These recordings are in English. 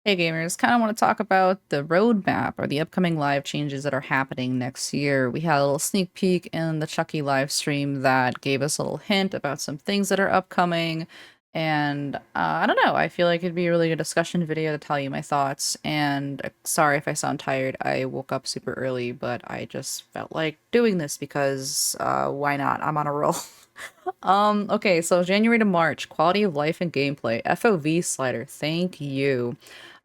Hey gamers, kind of want to talk about the roadmap or the upcoming live changes that are happening next year. We had a little sneak peek in the Chucky live stream that gave us a little hint about some things that are upcoming. And I don't know, I feel like it'd be a really good discussion video to tell you my thoughts. And sorry if I sound tired, I woke up super early, but I just felt like doing this because why not? I'm on a roll. Okay, so January to March, quality of life and gameplay. FOV slider, thank you.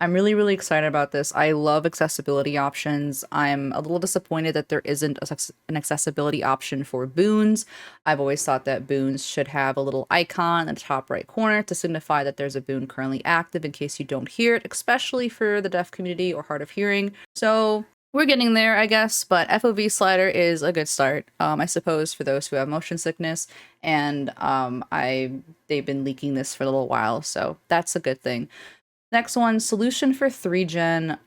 I'm really, really excited about this. I love accessibility options. I'm a little disappointed that there isn't an accessibility option for boons. I've always thought that boons should have a little icon in the top right corner to signify that there's a boon currently active in case you don't hear it, especially for the deaf community or hard of hearing. So we're getting there, I guess, but FOV slider is a good start, I suppose, for those who have motion sickness. And they've been leaking this for a little while, so that's a good thing. Next one, solution for 3 gen.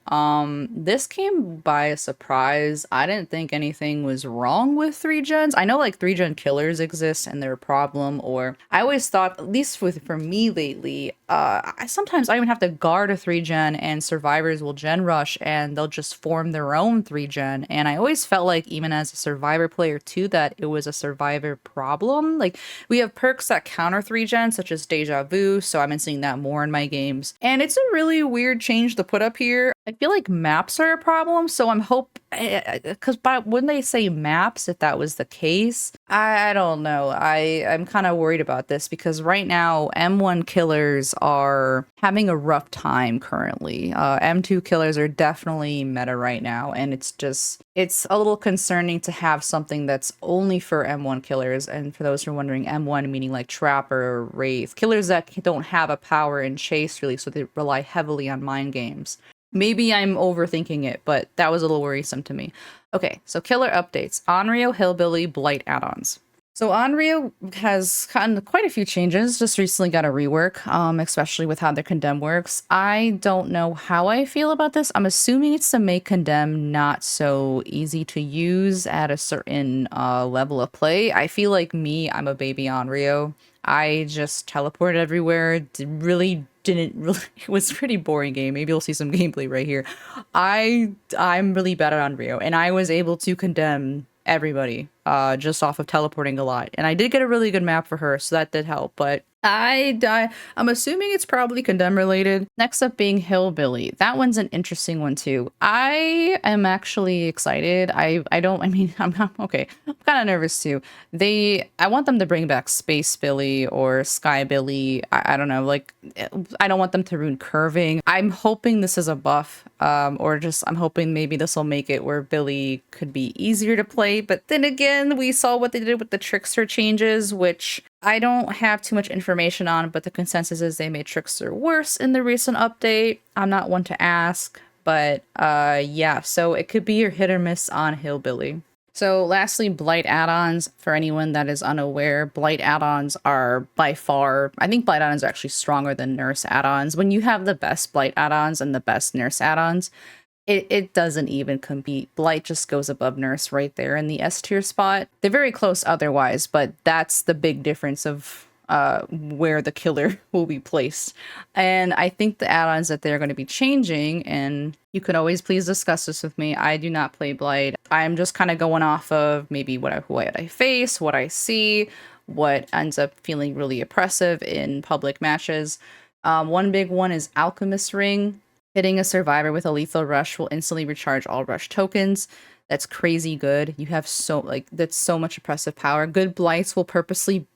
This came by a surprise. I didn't think anything was wrong with 3 gens. I know like 3 gen killers exist and they're a problem, or I always thought, at least for me lately, sometimes I even have to guard a 3 gen and survivors will gen rush and they'll just form their own 3 gen. And I always felt like, even as a survivor player too, that it was a survivor problem. Like, we have perks that counter 3 gen, such as deja vu, so I've been seeing that more in my games. And it's a really weird change to put up here. I feel like maps are a problem, so I'm because when they say maps, if that was the case, I don't know. I'm kind of worried about this because right now M1 killers are having a rough time currently. M2 killers are definitely meta right now, and it's a little concerning to have something that's only for M1 killers. And for those who are wondering, M1 meaning like Trapper, Wraith, killers that don't have a power in chase really, so they rely heavily on mind games. Maybe I'm overthinking it, but that was a little worrisome to me. Okay, so killer updates. Onryo, Hillbilly, Blight add-ons. So Onryo has gotten quite a few changes, just recently got a rework, especially with how the Condemn works. I don't know how I feel about this. I'm assuming it's to make Condemn not so easy to use at a certain level of play. I feel like I'm a baby Onryo. I just teleported everywhere, didn't really, it was a pretty boring game. Maybe you'll see some gameplay right here. I'm really bad at Onryo, and I was able to condemn everybody just off of teleporting a lot. And I did get a really good map for her, so that did help, but I'm assuming it's probably Condemn related. Next up being Hillbilly. That one's an interesting one too. I am actually excited. I'm not, okay. I'm kind of nervous too. I want them to bring back Space Billy or Sky Billy. I don't know, like, I don't want them to ruin curving. I'm hoping this is a buff, or just I'm hoping maybe this will make it where Billy could be easier to play. But then again, we saw what they did with the Trickster changes, which I don't have too much information on, but the consensus is they made Trickster worse in the recent update. I'm not one to ask, but yeah, so it could be your hit or miss on Hillbilly. So lastly, Blight add-ons. For anyone that is unaware, Blight add-ons are by far, I think Blight add-ons are actually stronger than Nurse add-ons. When you have the best Blight add-ons and the best Nurse add-ons, it doesn't even compete. Blight just goes above Nurse right there in the S tier spot. They're very close otherwise, but that's the big difference of where the killer will be placed. And I think the add-ons that they're going to be changing, and you can always please discuss this with me. I do not play Blight. I'm just kind of going off of maybe what I face, what I see, what ends up feeling really oppressive in public matches. One big one is Alchemist Ring. Hitting a survivor with a lethal rush will instantly recharge all rush tokens. That's crazy good. You have that's so much oppressive power. Good blights will purposely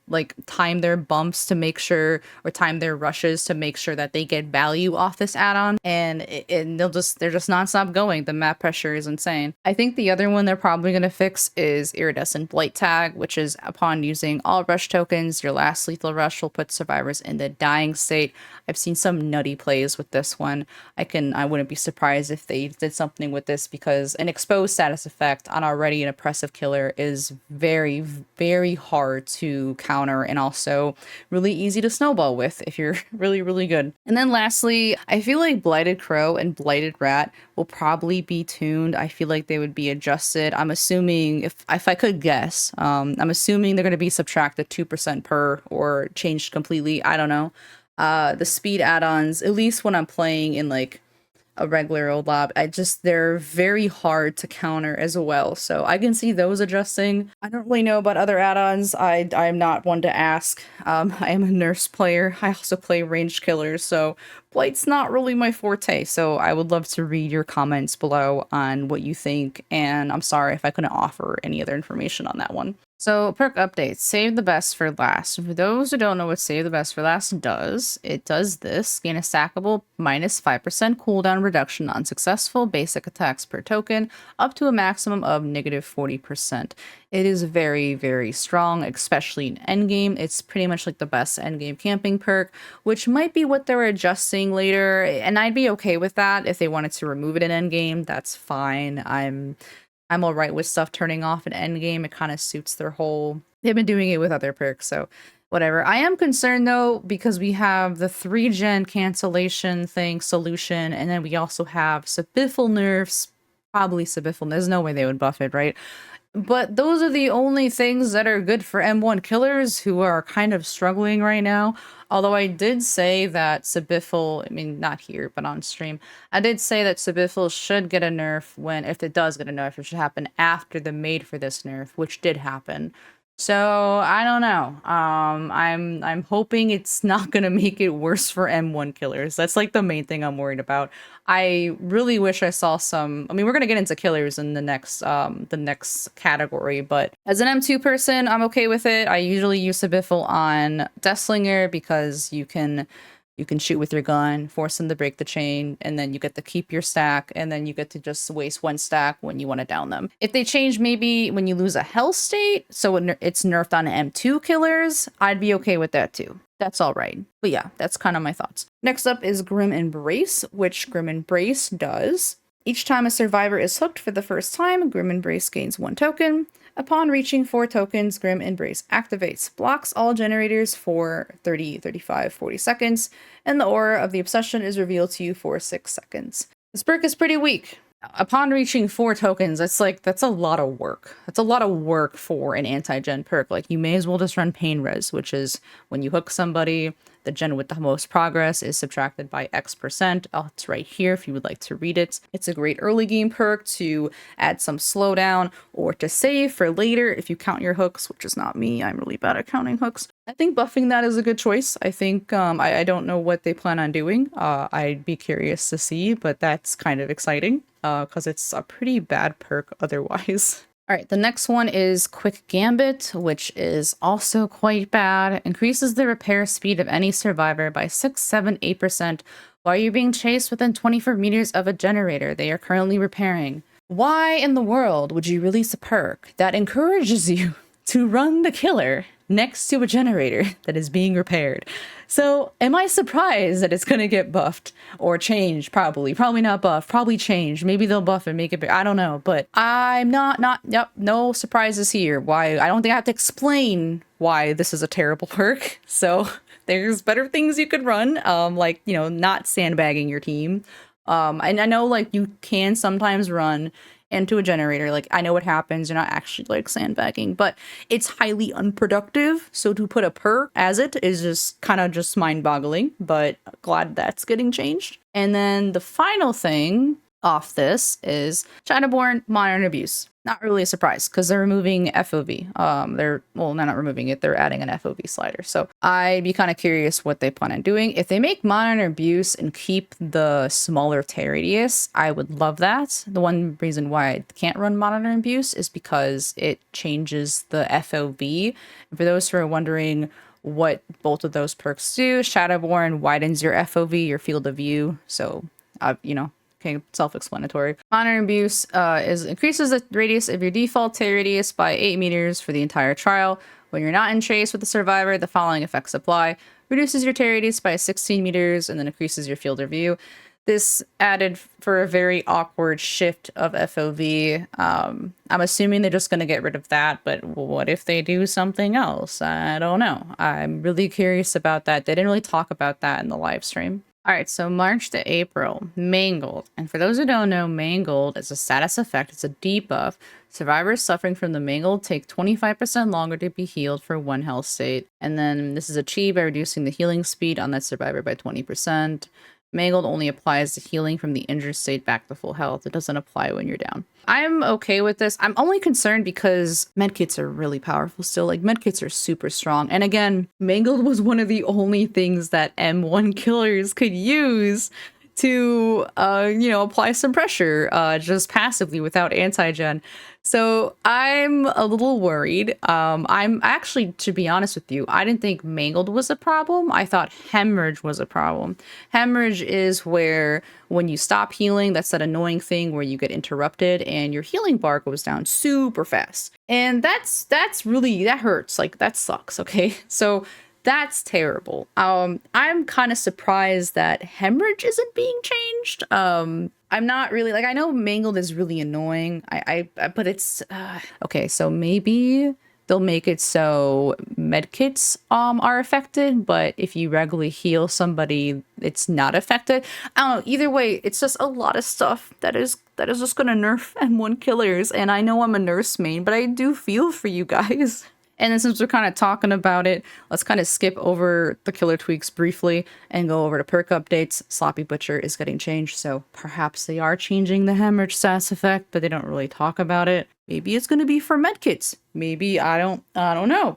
time their bumps to make sure, or time their rushes to make sure that they get value off this add-on, and they're just nonstop going. The map pressure is insane. I think the other one they're probably going to fix is Iridescent Blight Tag, which is upon using all rush tokens, your last lethal rush will put survivors in the dying state. I've seen some nutty plays with this one. I wouldn't be surprised if they did something with this, because an exposed status effect on already an oppressive killer is very, very hard to counter, and also really easy to snowball with if you're really, really good. And then lastly, I feel like Blighted Crow and Blighted Rat will probably be tuned. I feel like they would be adjusted. I'm assuming, if I could guess, I'm assuming they're going to be subtracted 2% per or changed completely. I don't know. The speed add-ons, at least when I'm playing in like a regular old lob. They're very hard to counter as well. So I can see those adjusting. I don't really know about other add-ons. I'm not one to ask. I am a nurse player. I also play ranged killers, so blight's not really my forte. So I would love to read your comments below on what you think, and I'm sorry if I couldn't offer any other information on that one. So, perk updates. Save the best for last. For those who don't know what Save the Best for Last does, it does this. Gain a stackable minus 5% cooldown reduction on successful basic attacks per token, up to a maximum of negative 40%. It is very, very strong, especially in endgame. It's pretty much like the best endgame camping perk, which might be what they're adjusting later, and I'd be okay with that. If they wanted to remove it in endgame, that's fine. I'm all right with stuff turning off at endgame. It kind of suits their whole... They've been doing it with other perks, so whatever. I am concerned, though, because we have the 3-gen cancellation thing solution, and then we also have Sabiffle nerfs. Probably Sabiffle. There's no way they would buff it, right? But those are the only things that are good for M1 killers who are kind of struggling right now. Although I did say that Sabiffle, I mean, not here, but on stream, I did say that Sabiffle should get a nerf if it does get a nerf, it should happen after the made for this nerf, which did happen. So I don't know. I'm hoping it's not gonna make it worse for M1 killers. That's like the main thing I'm worried about. I really wish I saw some. I mean, we're gonna get into killers in the next category, but as an M2 person, I'm okay with it. I usually use Sabiffle on Deathslinger because you can shoot with your gun, force them to break the chain, and then you get to keep your stack, and then you get to just waste 1 stack when you want to down them. If they change maybe when you lose a health state, so it's nerfed on M2 killers, I'd be okay with that too. That's all right. But yeah, that's kind of my thoughts. Next up is Grim Embrace, which Grim Embrace does. Each time a survivor is hooked for the first time, Grim Embrace gains 1 token. Upon reaching 4 tokens, Grim Embrace activates, blocks all generators for 30, 35, 40 seconds, and the aura of the obsession is revealed to you for 6 seconds. This perk is pretty weak. Upon reaching 4 tokens, that's a lot of work. That's a lot of work for an anti-gen perk. Like, you may as well just run Pain Res, which is when you hook somebody, the gen with the most progress is subtracted by X%. It's right here if you would like to read it. It's a great early game perk to add some slowdown or to save for later if you count your hooks, which is not me. I'm really bad at counting hooks. I think buffing that is a good choice. I think, I don't know what they plan on doing. I'd be curious to see, but that's kind of exciting because it's a pretty bad perk otherwise. All right, the next one is Quick Gambit, which is also quite bad. Increases the repair speed of any survivor by 6, 7, 8% while you're being chased within 24 meters of a generator they are currently repairing. Why in the world would you release a perk that encourages you to run the killer next to a generator that is being repaired? So am I surprised that it's going to get buffed or changed? Probably not buffed, probably changed. Maybe they'll buff and make it big. I don't know, but I'm yep, no surprises here. Why? I don't think I have to explain why this is a terrible perk. So there's better things you could run, like, you know, not sandbagging your team. And I know, like, you can sometimes run into a generator. Like, I know what happens. You're not actually, like, sandbagging, but it's highly unproductive. So to put a perk as it is just kind of just mind-boggling, but glad that's getting changed. And then the final thing off this is Shadowborn Modern Abuse. Not really a surprise because they're removing FOV. They're not removing it. They're adding an FOV slider. So I'd be kind of curious what they plan on doing. If they make Modern Abuse and keep the smaller tear radius, I would love that. The one reason why I can't run Modern Abuse is because it changes the FOV. And for those who are wondering what both of those perks do, Shadowborn widens your FOV, your field of view. So, you know, okay, self-explanatory. Modern Abuse increases the radius of your default tear radius by 8 meters for the entire trial. When you're not in chase with the survivor, the following effects apply. Reduces your tear radius by 16 meters and then increases your field of view. This added for a very awkward shift of FOV. I'm assuming they're just going to get rid of that, but what if they do something else? I don't know. I'm really curious about that. They didn't really talk about that in the live stream. All right, so March to April, Mangled. And for those who don't know, Mangled is a status effect. It's a debuff. Survivors suffering from the Mangled take 25% longer to be healed for 1 health state. And then this is achieved by reducing the healing speed on that survivor by 20%. Mangled only applies to healing from the injured state back to full health. It doesn't apply when you're down. I'm okay with this. I'm only concerned because medkits are really powerful still. Like, medkits are super strong. And again, Mangled was one of the only things that M1 killers could use to, apply some pressure just passively without anti-gen. So I'm a little worried. I'm actually, to be honest with you, I didn't think Mangled was a problem. I thought Hemorrhage was a problem. Hemorrhage is where when you stop healing, that's that annoying thing where you get interrupted and your healing bar goes down super fast. And that's really, that hurts. Like, that sucks, okay? So that's terrible. I'm kind of surprised that Hemorrhage isn't being changed. I'm not really, like, I know Mangled is really annoying. But it's okay. So maybe they'll make it so medkits are affected, but if you regularly heal somebody, it's not affected. I don't know. Either way, it's just a lot of stuff that is just gonna nerf M1 killers. And I know I'm a nurse main, but I do feel for you guys. And then since we're kind of talking about it, let's kind of skip over the killer tweaks briefly and go over to perk updates. Sloppy Butcher is getting changed, so perhaps they are changing the hemorrhage stats effect, but they don't really talk about it. Maybe it's going to be for medkits. Maybe, I don't know.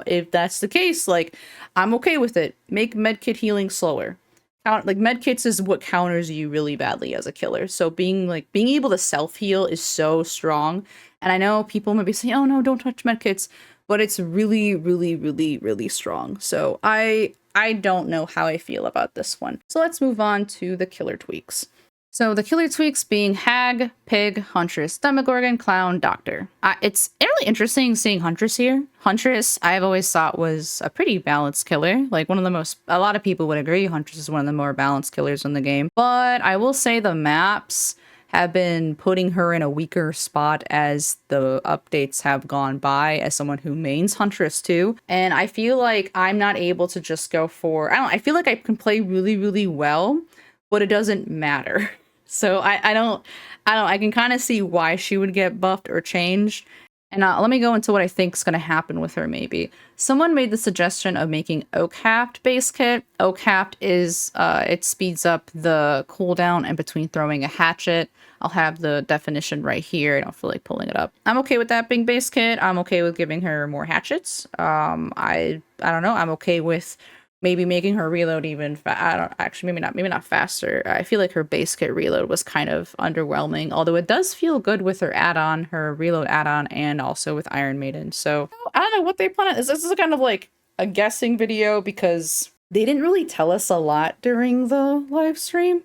If that's the case, like, I'm okay with it. Make medkit healing slower. Like, medkits is what counters you really badly as a killer. So being able to self-heal is so strong. And I know people might be saying, oh no, don't touch medkits, but it's really, really, really, really strong. So I don't know how I feel about this one. So let's move on to the killer tweaks. So the killer tweaks being Hag, Pig, Huntress, Demogorgon, Clown, Doctor. It's really interesting seeing Huntress here. Huntress, I've always thought was a pretty balanced killer. Like, a lot of people would agree Huntress is one of the more balanced killers in the game. But I will say the maps have been putting her in a weaker spot as the updates have gone by, as someone who mains Huntress too. And I feel like I'm not able to just go for, I feel like I can play really, really well, but it doesn't matter. So I can kind of see why she would get buffed or changed. And let me go into what I think is going to happen with her, maybe. Someone made the suggestion of making Oak-Happed base kit. Oak-Happed is, it speeds up the cooldown in between throwing a hatchet. I'll have the definition right here. I don't feel like pulling it up. I'm okay with that being base kit. I'm okay with giving her more hatchets. I don't know. I'm okay with maybe making her reload even maybe not faster. I feel like her base kit reload was kind of underwhelming, although it does feel good with her add-on, her reload add-on, and also with Iron Maiden. So I don't know what they plan on. This is kind of like a guessing video because they didn't really tell us a lot during the live stream.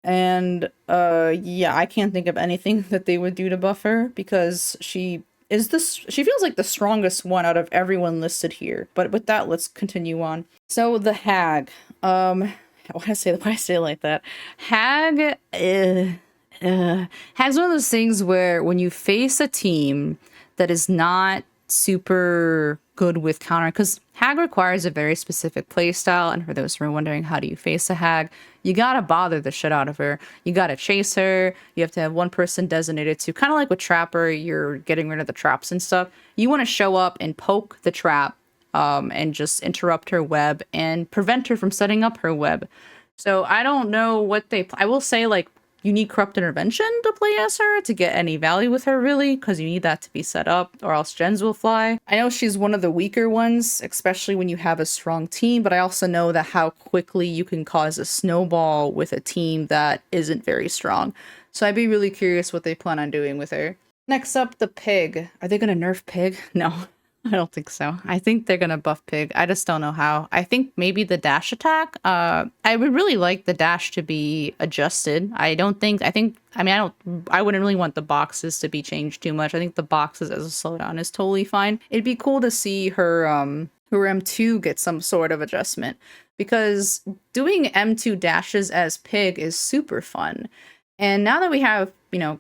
And yeah, I can't think of anything that they would do to buff her because she feels like the strongest one out of everyone listed here. But with that, let's continue on. So the Hag, why I say it like that? Hag, Hag's one of those things where when you face a team that is not super good with counter, because Hag requires a very specific playstyle, and for those who are wondering how do you face a Hag, you gotta bother the shit out of her. You gotta chase her. You have to have one person designated to, kind of like with Trapper, you're getting rid of the traps and stuff. You want to show up and poke the trap, and just interrupt her web and prevent her from setting up her web. So I don't know what I will say, like, you need Corrupt Intervention to play as her to get any value with her, really, because you need that to be set up, or else gens will fly. I know she's one of the weaker ones, especially when you have a strong team, but I also know that how quickly you can cause a snowball with a team that isn't very strong. So I'd be really curious what they plan on doing with her. Next up, the Pig. Are they gonna nerf Pig? No. I don't think so. I think they're gonna buff Pig. I just don't know how. I think maybe the dash attack. I would really like the dash to be adjusted. I wouldn't really want the boxes to be changed too much. I think the boxes as a slowdown is totally fine. It'd be cool to see her M2 get some sort of adjustment, because doing M2 dashes as Pig is super fun. And now that we have,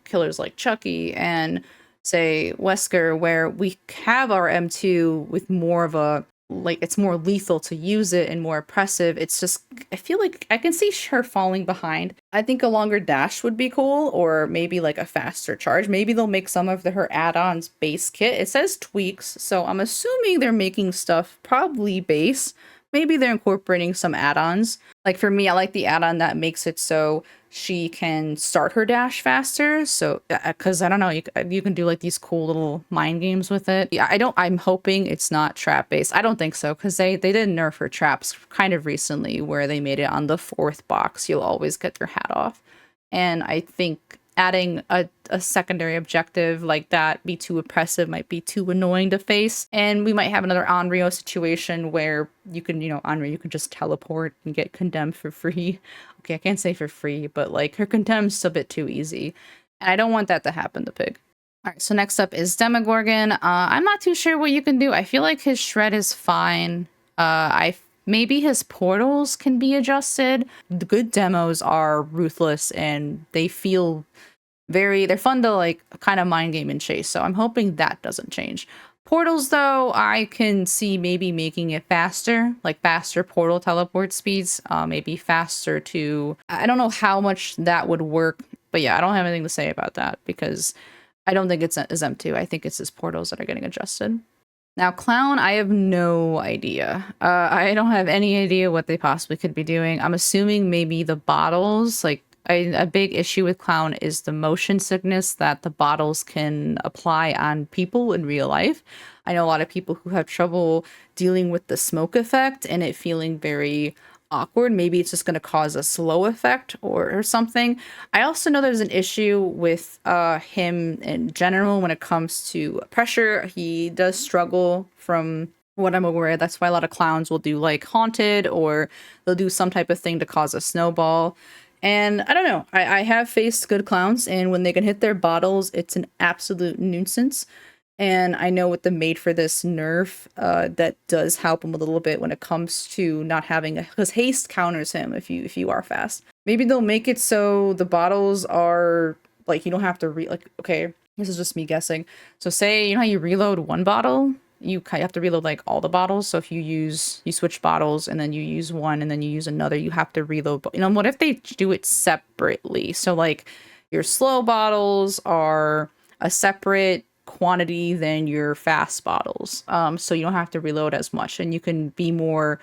killers like Chucky and say Wesker, where we have our M2 with more of a, it's more lethal to use it and more oppressive. It's just, I feel like I can see her falling behind. I think a longer dash would be cool, or maybe like a faster charge. Maybe they'll make some of her add-ons base kit. It says tweaks, so I'm assuming they're making stuff probably base, maybe they're incorporating some add-ons. Like for me, I like the add-on that makes it so she can start her dash faster. So, because I don't know, you can do like these cool little mind games with it. Yeah, I'm hoping it's not trap based. I don't think so, because they did nerf her traps kind of recently, where they made it on the 4th box. You'll always get your hat off. And I think adding a secondary objective like that be too oppressive, might be too annoying to face. And we might have another Onryo situation where you can, Onryo, you can just teleport and get condemned for free. Okay, I can't say for free, but like her condemn's a bit too easy. And I don't want that to happen to Pig. All right, so next up is Demogorgon. I'm not too sure what you can do. I feel like his shred is fine. Maybe his portals can be adjusted. The good demos are ruthless and they feel they're fun to like kind of mind game and chase. So I'm hoping that doesn't change. Portals though, I can see maybe making it faster, like faster portal teleport speeds, maybe faster to, I don't know how much that would work, but yeah, I don't have anything to say about that because I don't think it's M2. I think it's his portals that are getting adjusted. Now, Clown, I have no idea. I don't have any idea what they possibly could be doing. I'm assuming maybe the bottles, like a big issue with Clown is the motion sickness that the bottles can apply on people in real life. I know a lot of people who have trouble dealing with the smoke effect and it feeling very awkward. Maybe it's just going to cause a slow effect or something. I also know there's an issue with him in general when it comes to pressure. He does struggle from what I'm aware. That's why a lot of clowns will do like haunted, or they'll do some type of thing to cause a snowball. And I don't know. I have faced good clowns, and when they can hit their bottles, it's an absolute nuisance. And I know with the made for this nerf, that does help him a little bit when it comes to not having because haste counters him if you are fast. Maybe they'll make it so the bottles are like you don't have to okay, this is just me guessing. So say you know how you reload one bottle, you have to reload like all the bottles. So if you switch bottles and then you use one and then you use another, you have to reload. What if they do it separately? So like your slow bottles are a separate quantity than your fast bottles, so you don't have to reload as much and you can be more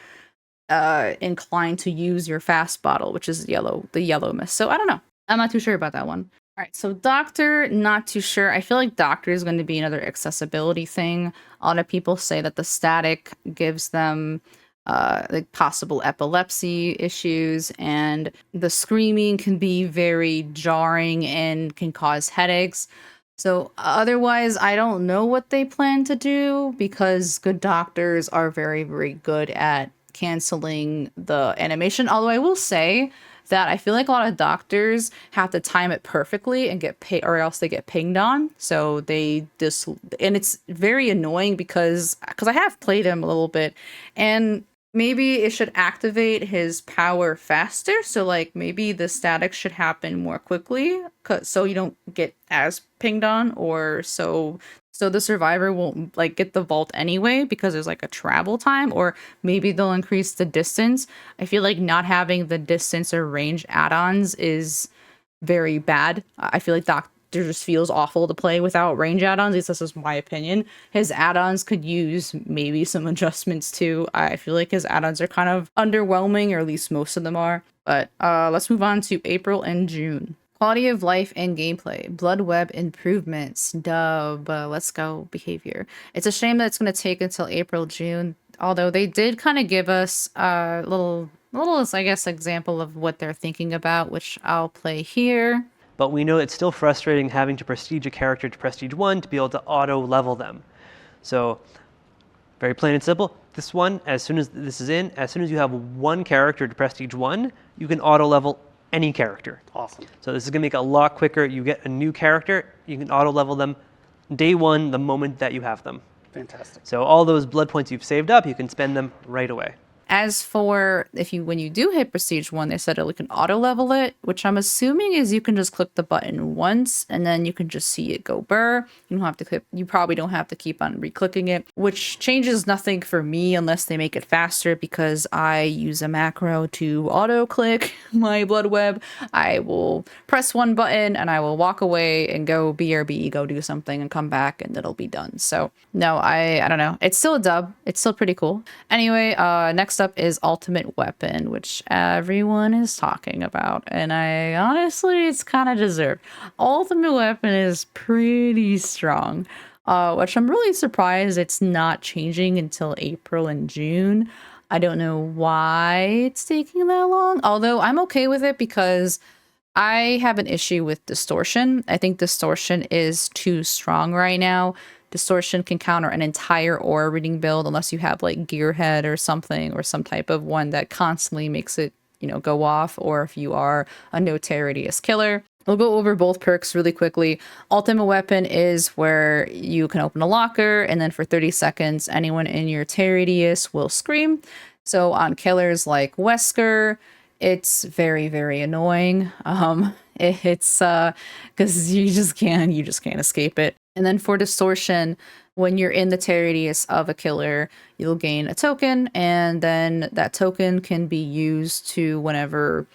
inclined to use your fast bottle, which is the yellow mist. So I don't know, I'm not too sure about that one. All right, so Doctor, not too sure. I feel like Doctor is going to be another accessibility thing. A lot of people say that the static gives them like possible epilepsy issues, and the screaming can be very jarring and can cause headaches. So otherwise, I don't know what they plan to do because good doctors are very, very good at canceling the animation. Although I will say that I feel like a lot of doctors have to time it perfectly and get paid, or else they get pinged on. So they just, and it's very annoying because I have played him a little bit, and maybe it should activate his power faster. So like maybe the static should happen more quickly, so you don't get as pinged on, or so the survivor won't like get the vault anyway because there's like a travel time, or maybe they'll increase the distance. I feel like not having the distance or range add-ons is very bad. I feel like Doctor just feels awful to play without range add-ons. At least this is my opinion. His add-ons could use maybe some adjustments too. I feel like his add-ons are kind of underwhelming, or at least most of them are. But let's move on to April and June. Quality of life and gameplay. Bloodweb improvements. Dub. Let's go behavior. It's a shame that it's going to take until April, June. Although they did kind of give us a little, I guess, example of what they're thinking about, which I'll play here. But we know it's still frustrating having to prestige a character to prestige 1 to be able to auto level them. So very plain and simple. This one, as soon as this is in, as soon as you have one character to prestige 1, you can auto level any character. Awesome. So this is going to make it a lot quicker. You get a new character, you can auto level them day 1 the moment that you have them. Fantastic. So all those blood points you've saved up, you can spend them right away. As for when you do hit Prestige 1, they said we can auto level it, which I'm assuming is you can just click the button once and then you can just see it go burr. You don't have to click, you probably don't have to keep on re-clicking it, which changes nothing for me unless they make it faster, because I use a macro to auto click my Bloodweb. I will press one button and I will walk away and go BRB, go do something and come back and it'll be done. So no, I don't know. It's still a dub. It's still pretty cool. Anyway, next next up is ultimate weapon, which everyone is talking about, and I honestly, it's kind of deserved. Ultimate weapon is pretty strong, which I'm really surprised it's not changing until April and June. I don't know why it's taking that long, although I'm okay with it because I have an issue with distortion. I think distortion is too strong right now. Distortion can counter an entire aura reading build unless you have like Gearhead or something, or some type of one that constantly makes it, go off, or if you are a no radius killer. We'll go over both perks really quickly. Ultimate weapon is where you can open a locker, and then for 30 seconds, anyone in your tear radius will scream. So on killers like Wesker, it's very, very annoying. It's because you just can't escape it. And then for distortion, when you're in the tear radius of a killer, you'll gain a token, and then that token can be used to whenever,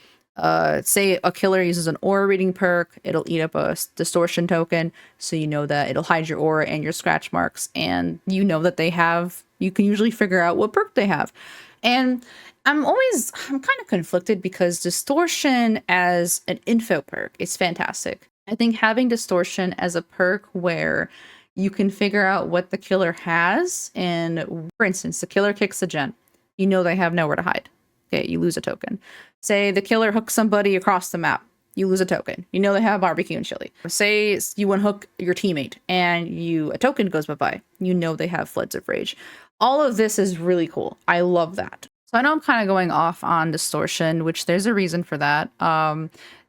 say a killer uses an aura reading perk, it'll eat up a distortion token, so you know that it'll hide your aura and your scratch marks, and you know that you can usually figure out what perk they have. And I'm kind of conflicted because distortion as an info perk is fantastic. I think having distortion as a perk where you can figure out what the killer has, and for instance, the killer kicks a gen, you know they have nowhere to hide. Okay, you lose a token. Say the killer hooks somebody across the map, you lose a token. You know they have barbecue and chili. Say you unhook your teammate and a token goes bye-bye. You know they have floods of rage. All of this is really cool. I love that. So I know I'm kind of going off on distortion, which there's a reason for that.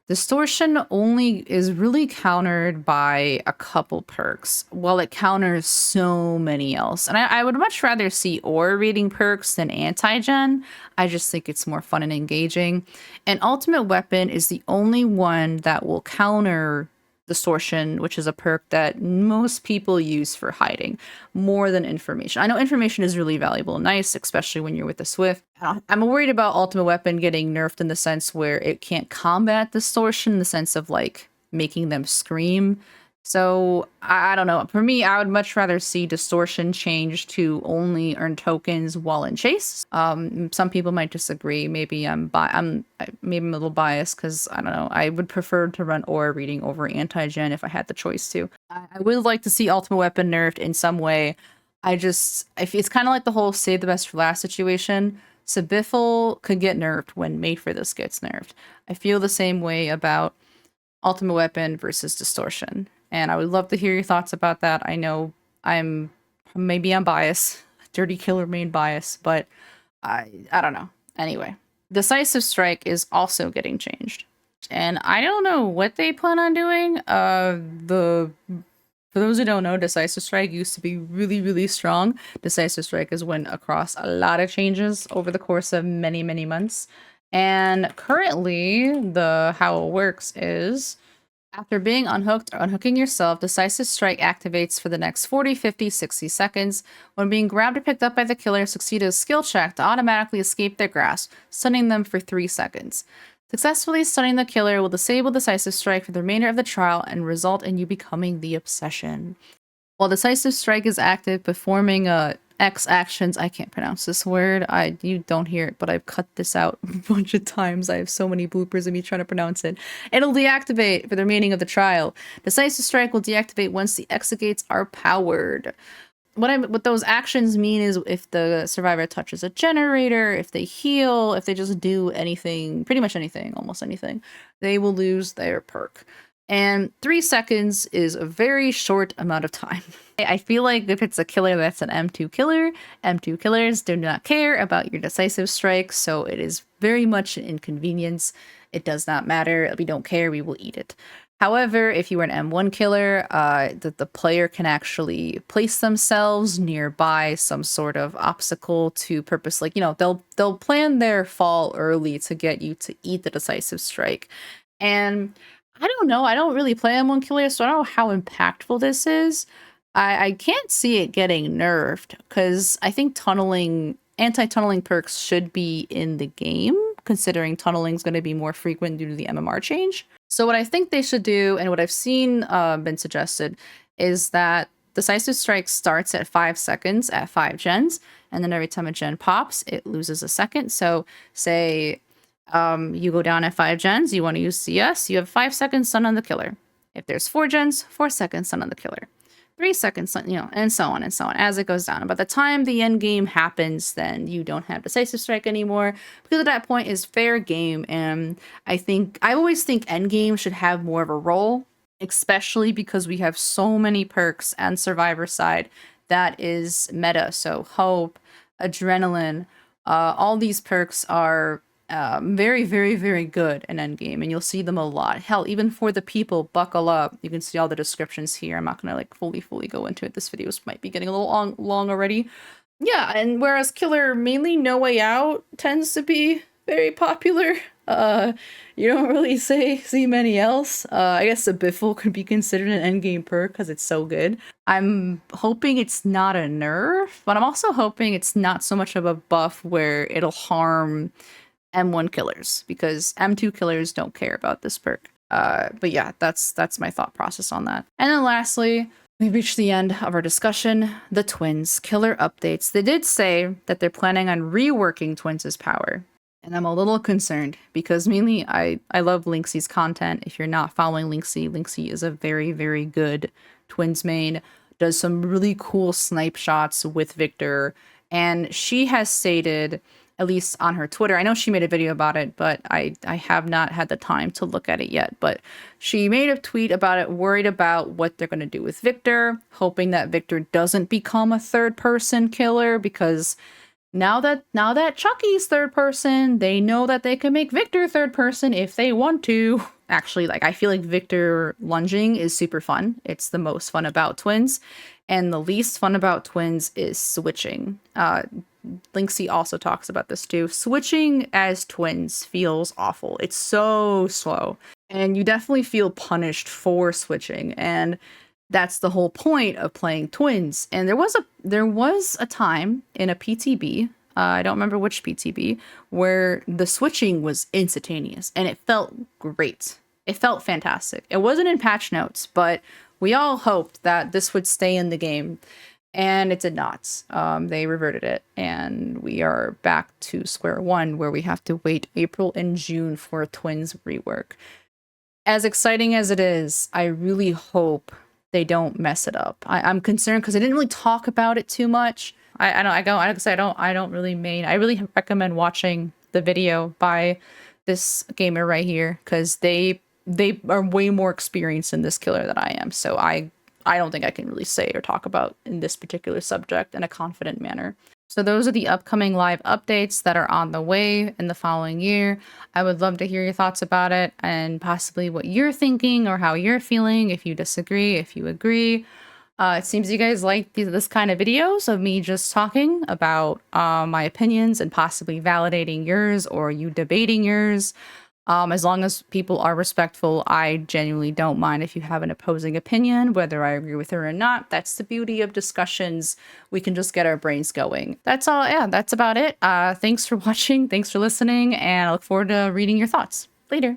Distortion only is really countered by a couple perks, while it counters so many else. And I would much rather see aura reading perks than anti-gen. I just think it's more fun and engaging. And ultimate weapon is the only one that will counter distortion, which is a perk that most people use for hiding more than information. I know information is really valuable and nice, especially when you're with the Swift. I'm worried about ultimate weapon getting nerfed in the sense where it can't combat distortion in the sense of like making them scream. So I don't know. For me, I would much rather see distortion change to only earn tokens while in chase. Some people might disagree. Maybe I'm a little biased because I don't know. I would prefer to run aura reading over anti-gen if I had the choice to. I would like to see ultimate weapon nerfed in some way. It's kind of like the whole save the best for last situation. Sabiffle could get nerfed when Made for This gets nerfed. I feel the same way about ultimate weapon versus distortion. And I would love to hear your thoughts about that. I know maybe I'm biased, dirty killer main bias, but I don't know. Anyway, decisive strike is also getting changed, and I don't know what they plan on doing. For those who don't know, decisive strike used to be really, really strong. Decisive strike has went across a lot of changes over the course of many, many months, and currently how it works is, after being unhooked or unhooking yourself, Decisive Strike activates for the next 40, 50, 60 seconds. When being grabbed or picked up by the killer, succeed a skill check to automatically escape their grasp, stunning them for 3 seconds. Successfully stunning the killer will disable Decisive Strike for the remainder of the trial and result in you becoming the obsession. While Decisive Strike is active, performing X actions, I can't pronounce this word. You don't hear it, but I've cut this out a bunch of times. I have so many bloopers of me trying to pronounce it. It'll deactivate for the remaining of the trial. Decisive Strike will deactivate once the exit are powered. What those actions mean is if the survivor touches a generator, if they heal, if they just do anything, pretty much anything, almost anything, they will lose their perk. And 3 seconds is a very short amount of time. I feel like if it's a killer that's an M2 killer, M2 killers do not care about your decisive strike, so it is very much an inconvenience. It does not matter. We don't care. We will eat it. However, if you are an M1 killer, the player can actually place themselves nearby some sort of obstacle to purpose, like, they'll plan their fall early to get you to eat the decisive strike. And I don't know. I don't really play M1 killer, so I don't know how impactful this is. I can't see it getting nerfed because I think anti-tunneling perks should be in the game, considering tunneling is going to be more frequent due to the MMR change. So what I think they should do, and what I've seen been suggested, is that Decisive Strike starts at 5 seconds at 5 gens, and then every time a gen pops, it loses a second. So say you go down at 5 gens, you want to use CS, you have 5 seconds stun on the killer. If there's 4 gens, 4 seconds stun on the killer. 3 seconds, and so on as it goes down. And by the time the end game happens, then you don't have decisive strike anymore, because at that point is fair game. And I always think end game should have more of a role, especially because we have so many perks and survivor side that is meta. So hope, adrenaline, all these perks are very, very, very good in endgame, and you'll see them a lot. Hell, even for the people, buckle up. You can see all the descriptions here. I'm not gonna like fully go into it. This video might be getting a little long already. Yeah, and whereas killer, mainly No Way Out tends to be very popular. You don't really see many else. I guess the Biffle could be considered an endgame perk because it's so good. I'm hoping it's not a nerf, but I'm also hoping it's not so much of a buff where it'll harm M1 killers, because M2 killers don't care about this perk. But yeah, that's my thought process on that. And then lastly, we reached the end of our discussion. The Twins killer updates. They did say that they're planning on reworking Twins' power. And I'm a little concerned because mainly I love Lynxie's content. If you're not following Lynxie is a very, very good Twins main. Does some really cool snipe shots with Victor. And she has stated, at least on her Twitter, I know she made a video about it, but I have not had the time to look at it yet. But she made a tweet about it, worried about what they're going to do with Victor, hoping that Victor doesn't become a third-person killer, because now that Chucky's third person, they know that they can make Victor third person if they want to. Actually, I feel like Victor lunging is super fun. It's the most fun about Twins. And the least fun about Twins is switching. Lynxie also talks about this too. Switching as Twins feels awful. It's so slow. And you definitely feel punished for switching. And that's the whole point of playing Twins. And there was a time in a PTB, I don't remember which PTB, where the switching was instantaneous and it felt great. It felt fantastic. It wasn't in patch notes, but we all hoped that this would stay in the game, and it did not. They reverted it, and we are back to square one, where we have to wait April and June for a Twins rework. As exciting as it is, I really hope they don't mess it up. I'm concerned because I didn't really talk about it too much. I don't really recommend watching the video by this gamer right here, because they are way more experienced in this killer than I am. So I don't think I can really say or talk about in this particular subject in a confident manner. So those are the upcoming live updates that are on the way in the following year. I would love to hear your thoughts about it, and possibly what you're thinking or how you're feeling, if you disagree, if you agree. It seems you guys like this kind of videos of me just talking about my opinions and possibly validating yours or you debating yours. As long as people are respectful, I genuinely don't mind if you have an opposing opinion, whether I agree with her or not. That's the beauty of discussions. We can just get our brains going. That's all. Yeah, that's about it. Thanks for watching. Thanks for listening. And I look forward to reading your thoughts. Later.